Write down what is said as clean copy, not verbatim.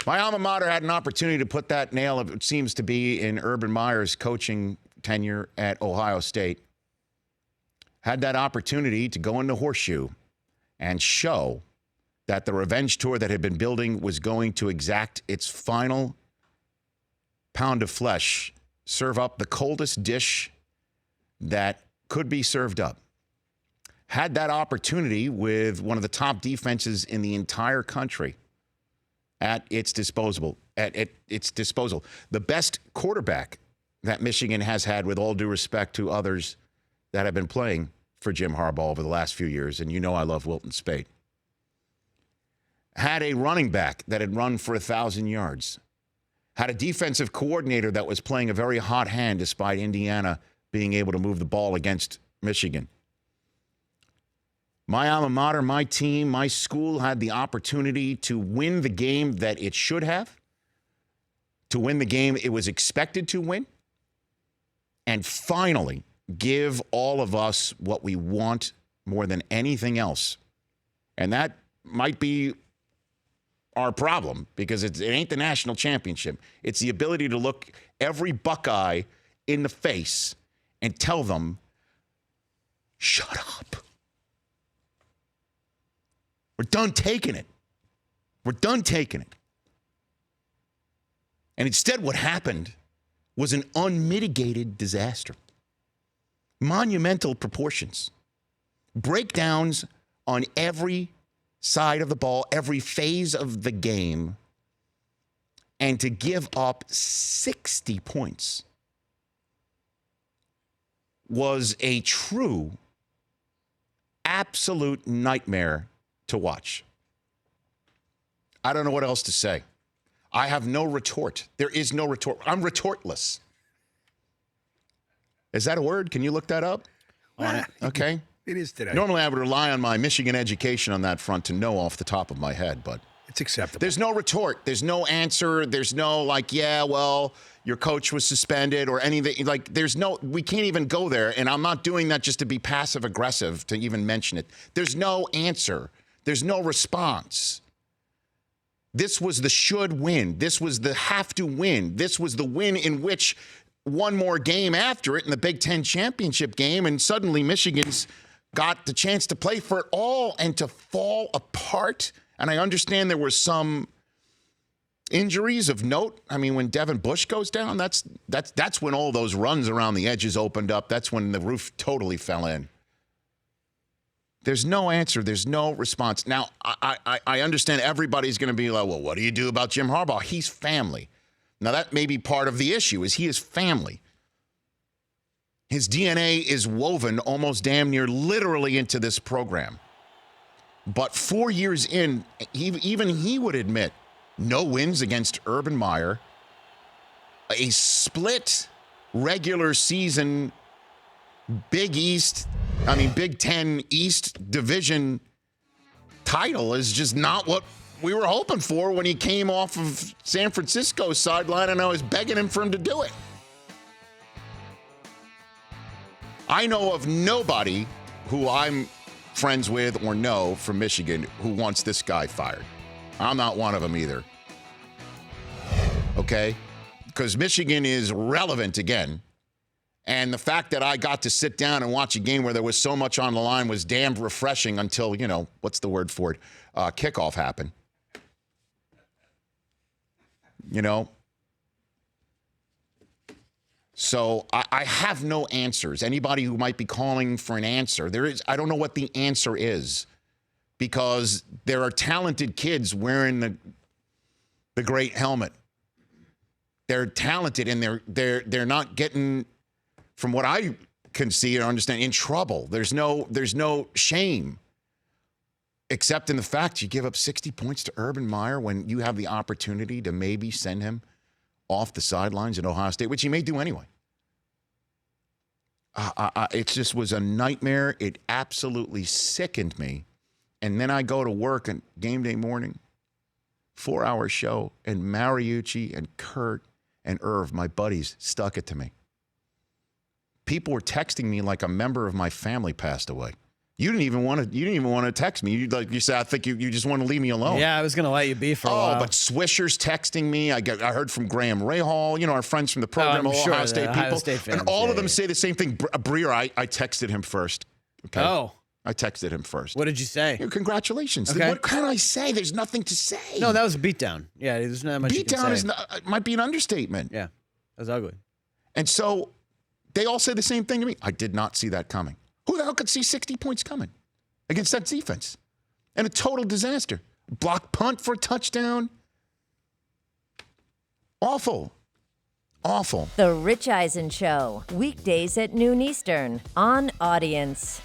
My alma mater had an opportunity to put that nail, it seems to be, in Urban Meyer's coaching tenure at Ohio State. Had that opportunity to go into Horseshoe and show that the revenge tour that had been building was going to exact its final pound of flesh, serve up the coldest dish that could be served up. Had that opportunity with one of the top defenses in the entire country at its disposal. The best quarterback that Michigan has had, with all due respect to others that have been playing for Jim Harbaugh over the last few years, and you know I love Wilton Spate. Had a running back that had run for 1,000 yards. Had a defensive coordinator that was playing a very hot hand despite Indiana being able to move the ball against Michigan. My alma mater, my team, my school had the opportunity to win the game that it should have, to win the game it was expected to win, and finally give all of us what we want more than anything else. And that might be our problem, because it ain't the national championship. It's the ability to look every Buckeye in the face and tell them, shut up. We're done taking it. We're done taking it. And instead, what happened was an unmitigated disaster. Monumental proportions. Breakdowns on every side of the ball, every phase of the game. And to give up 60 points was a true, absolute nightmare to watch. I don't know what else to say. I have no retort. There is no retort. I'm retortless. Is that a word? Can you look that up? On it. Okay. It is today. Normally I would rely on my Michigan education on that front to know off the top of my head, but it's acceptable. There's no retort. There's no answer. There's no like, yeah, well, your coach was suspended or anything. Like, we can't even go there. And I'm not doing that just to be passive aggressive to even mention it. There's no answer. There's no response. This was the should win. This was the have to win. This was the win in which one more game after it in the Big Ten championship game, and suddenly Michigan's got the chance to play for it all and to fall apart. And I understand there were some injuries of note. I mean, when Devin Bush goes down, that's when all those runs around the edges opened up. That's when the roof totally fell in. There's no answer. There's no response. Now, I understand everybody's going to be like, well, what do you do about Jim Harbaugh? He's family. Now, that may be part of the issue, is he is family. His DNA is woven almost damn near literally into this program. But 4 years in, even he would admit, no wins against Urban Meyer, a split regular season Big Ten East Division title is just not what we were hoping for when he came off of San Francisco's sideline, and I was begging him for him to do it. I know of nobody who I'm friends with or know from Michigan who wants this guy fired. I'm not one of them either. Okay? Because Michigan is relevant again. And the fact that I got to sit down and watch a game where there was so much on the line was damned refreshing until, what's the word for it? Kickoff happened. So I have no answers. Anybody who might be calling for an answer, I don't know what the answer is, because there are talented kids wearing the great helmet. They're talented, and they're not getting, from what I can see or understand, in trouble. There's no shame, except in the fact you give up 60 points to Urban Meyer when you have the opportunity to maybe send him off the sidelines at Ohio State, which he may do anyway. It just was a nightmare. It absolutely sickened me. And then I go to work on game day morning, 4-hour show, and Mariucci and Kurt and Irv, my buddies, stuck it to me. People were texting me like a member of my family passed away. You didn't even want to text me. You said, I think you just want to leave me alone. Yeah, I was going to let you be for a while. Oh, but Swisher's texting me. I heard from Graham Rahal, our friends from the program, I'm all sure Ohio State people. Ohio State fans, and all of them say the same thing. Breer, I texted him first. Okay. Oh. I texted him first. What did you say? Congratulations. Okay. What can I say? There's nothing to say. No, that was a beatdown. Yeah, there's not much you can say. Beatdown might be an understatement. Yeah, that was ugly. And so they all say the same thing to me. I did not see that coming. Who the hell could see 60 points coming against that defense? And a total disaster. Block punt for a touchdown. Awful. Awful. The Rich Eisen Show, weekdays at noon Eastern on Audience.